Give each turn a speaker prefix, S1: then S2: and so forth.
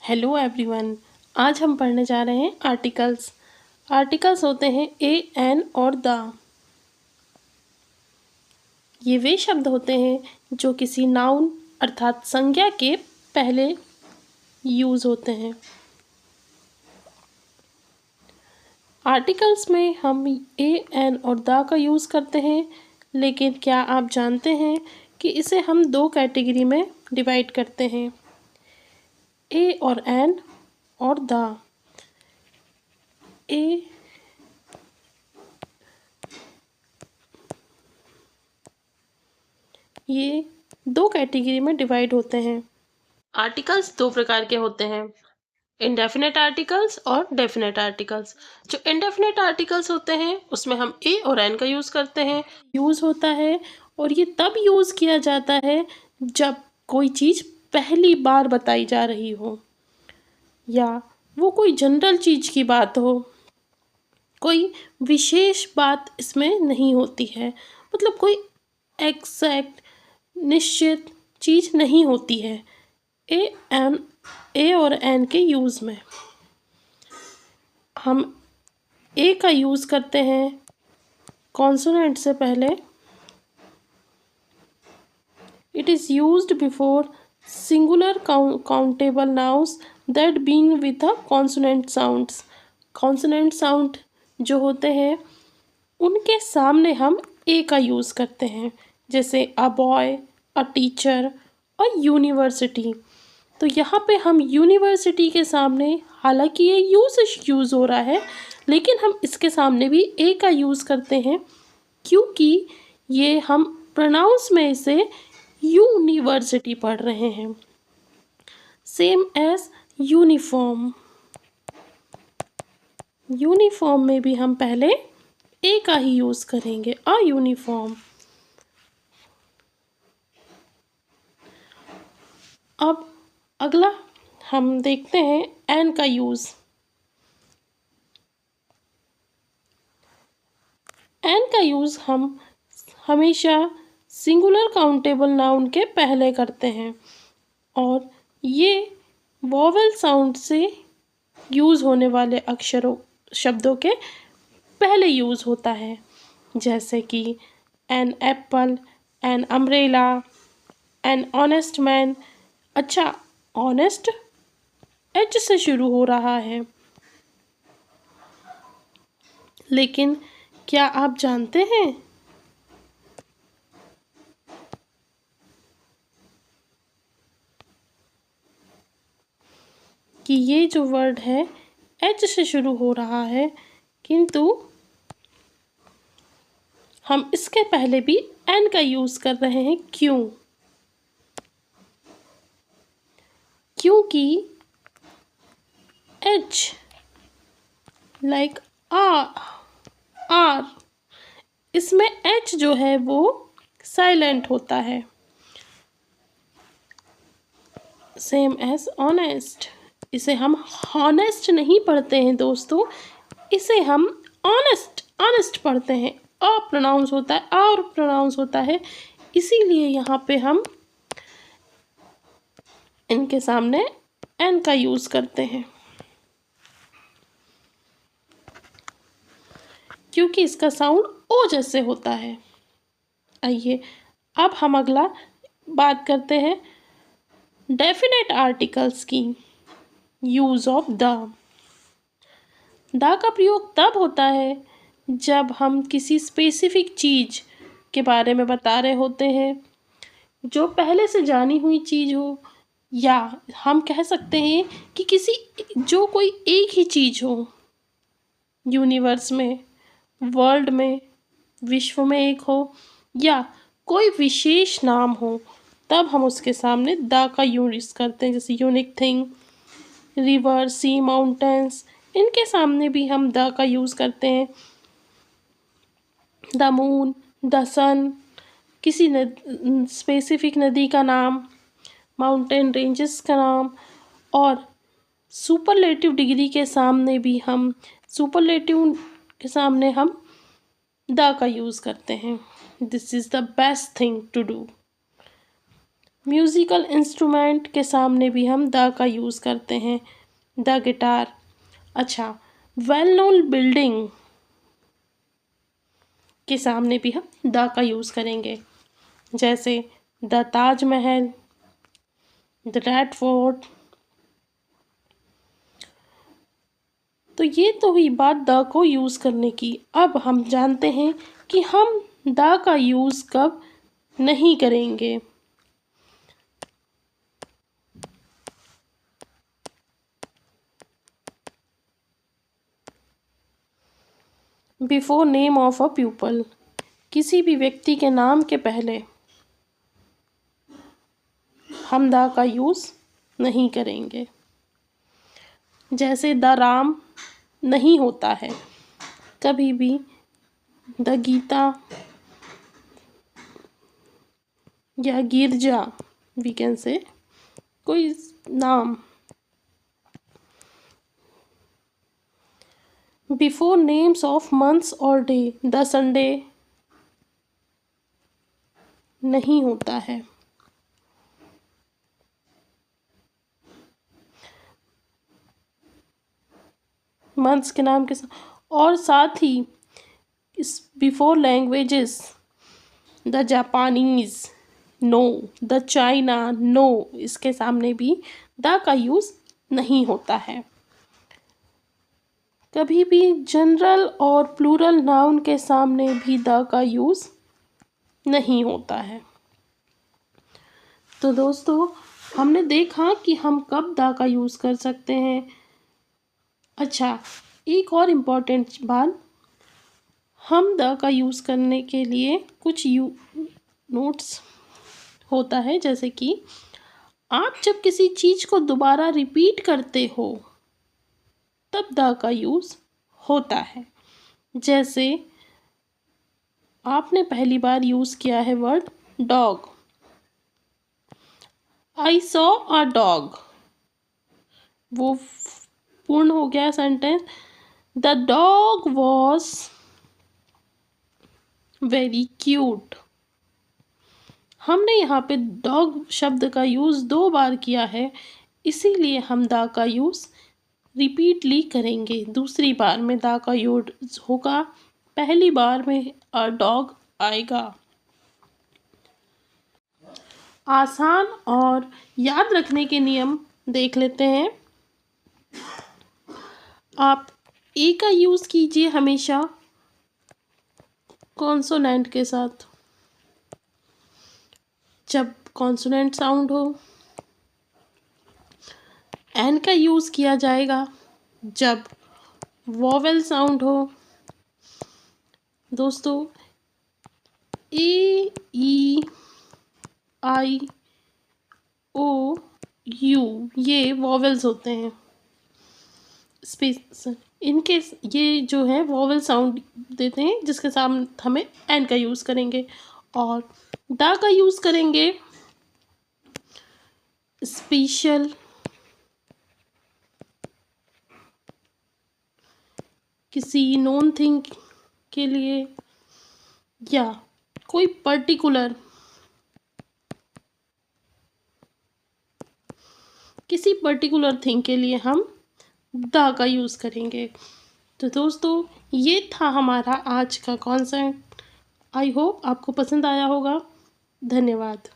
S1: Hello everyone. आज हम पढ़ने जा रहे हैं आर्टिकल्स। आर्टिकल्स होते हैं ए, एन और द। ये वे शब्द होते हैं जो किसी नाउन अर्थात संज्ञा के पहले यूज़ होते हैं। आर्टिकल्स में हम ए, एन और द का यूज़ करते हैं, लेकिन क्या आप जानते हैं कि इसे हम दो कैटेगरी में डिवाइड करते हैं, ए और एन और द। ए ये दो कैटेगरी में डिवाइड होते हैं। आर्टिकल्स दो प्रकार के होते हैं, इंडेफिनेट आर्टिकल्स और डेफिनेट आर्टिकल्स। जो इंडेफिनेट आर्टिकल्स होते हैं उसमें हम ए और एन का यूज़ करते हैं। यूज़ होता है और ये तब यूज़ किया जाता है जब कोई चीज़ पहली बार बताई जा रही हो, या वो कोई जनरल चीज़ की बात हो, कोई विशेष बात इसमें नहीं होती है, मतलब कोई एग्जैक्ट निश्चित चीज़ नहीं होती है ए और एन के यूज़ में। हम ए का यूज़ करते हैं कॉन्सोनेंट से पहले। It is used before singular countable nouns that begin with the consonant sounds. Consonant sound जो होते हैं उनके सामने हम ए का यूज़ करते हैं, जैसे अ बॉय, अ टीचर और यूनिवर्सिटी। तो यहाँ पे हम यूनिवर्सिटी के सामने, हालांकि ये यूज़ हो रहा है, लेकिन हम इसके सामने भी ए का यूज़ करते हैं, क्योंकि ये हम प्रोनाउंस में इसे यूनिवर्सिटी पढ़ रहे हैं। Same as uniform. यूनिफॉर्म में भी हम पहले ए का ही यूज़ करेंगे, अ यूनिफॉर्म। अब अगला हम देखते हैं एन का यूज़। एन का यूज़ हम हमेशा सिंगुलर काउंटेबल नाउन के पहले करते हैं, और ये वॉवेल साउंड से यूज़ होने वाले अक्षरों शब्दों के पहले यूज़ होता है, जैसे कि an apple, an umbrella, an honest man. अच्छा, ऑनेस्ट एच से शुरू हो रहा है, लेकिन क्या आप जानते हैं कि ये जो वर्ड है एच से शुरू हो रहा है, किंतु हम इसके पहले भी एन का यूज़ कर रहे हैं। क्यों? क्योंकि एच लाइक आर, इसमें एच जो है वो साइलेंट होता है। Same as honest. इसे हम हॉनेस्ट नहीं पढ़ते हैं दोस्तों, इसे हम ऑनेस्ट पढ़ते हैं। अ प्रोनाउंस होता है, और प्रोनाउंस होता है, इसीलिए यहाँ पे हम इनके सामने एन का यूज़ करते हैं, क्योंकि इसका साउंड ओ जैसे होता है। आइए अब हम अगला बात करते हैं डेफिनेट आर्टिकल्स की। यूज़ ऑफ द का प्रयोग तब होता है जब हम किसी स्पेसिफिक चीज़ के बारे में बता रहे होते हैं, जो पहले से जानी हुई चीज़ हो, या हम कह सकते हैं कि जो कोई एक ही चीज़ हो, यूनिवर्स में, वर्ल्ड में, विश्व में एक हो, या कोई विशेष नाम हो, तब हम उसके सामने द का यूज़ करते हैं। जैसे यूनिक थिंग, रिवर, सी, माउंटेन्स, इनके सामने भी हम द का यूज़ करते हैं। द मून, द सन, किसी स्पेसिफिक नदी का नाम, माउंटेन रेंजेस का नाम, और सुपरलेटिव डिग्री के सामने भी हम द का यूज़ करते हैं। This is the best thing to do. Musical instrument के सामने भी हम द का यूज़ करते हैं, द गिटार। अच्छा, वेल नोन बिल्डिंग के सामने भी हम द का यूज़ करेंगे, जैसे the Taj Mahal, the red fort. तो ये तो हुई बात द को यूज़ करने की। अब हम जानते हैं कि हम द का यूज़ कब नहीं करेंगे। Before name of a people, किसी भी व्यक्ति के नाम के पहले हम द का यूज़ नहीं करेंगे, जैसे द राम नहीं होता है कभी भी, द गीता या गिरजा, वी कैन से कोई नाम। बिफोर नेम्स ऑफ मंथ्स और डे, द संडे नहीं होता है। मंथ्स के नाम के साथ, और साथ ही इस before languages, the Japanese no, the China no, इसके सामने भी द का यूज़ नहीं होता है। कभी भी जनरल और प्लूरल नाउन के सामने भी द का यूज़ नहीं होता है। तो दोस्तों, हमने देखा कि हम कब द का यूज़ कर सकते हैं। अच्छा, एक और इम्पॉर्टेंट बात, हम द का यूज़ करने के लिए कुछ नोट्स होता है, जैसे कि आप जब किसी चीज़ को दोबारा रिपीट करते हो तब द का यूज़ होता है। जैसे आपने पहली बार यूज़ किया है word dog, I saw a dog, वो पूर्ण हो गया sentence. The dog was very cute. हमने यहाँ पे डॉग शब्द का यूज़ 2 बार किया है, इसीलिए हम द का यूज़ रिपीटली करेंगे। दूसरी बार में द का यूज़ होगा, पहली बार में अ डॉग आएगा। आसान और याद रखने के नियम देख लेते हैं। आप ए का यूज़ कीजिए हमेशा कॉन्सोनेंट के साथ, जब कॉन्सोनेंट साउंड हो। एन का यूज़ किया जाएगा जब वोवेल साउंड हो। दोस्तों, ए, ई, आई, ओ, यू ये वोवेल्स होते हैं। स्पेस इनके ये जो है वोवेल साउंड देते हैं, जिसके सामने हमें एन का यूज़ करेंगे, और द का यूज़ करेंगे स्पेशल, किसी नोन थिंग के लिए, या कोई पर्टिकुलर किसी पर्टिकुलर थिंग के लिए हम द का यूज़ करेंगे। तो दोस्तों, ये था हमारा आज का कॉन्सेप्ट। आई होप आपको पसंद आया होगा। धन्यवाद।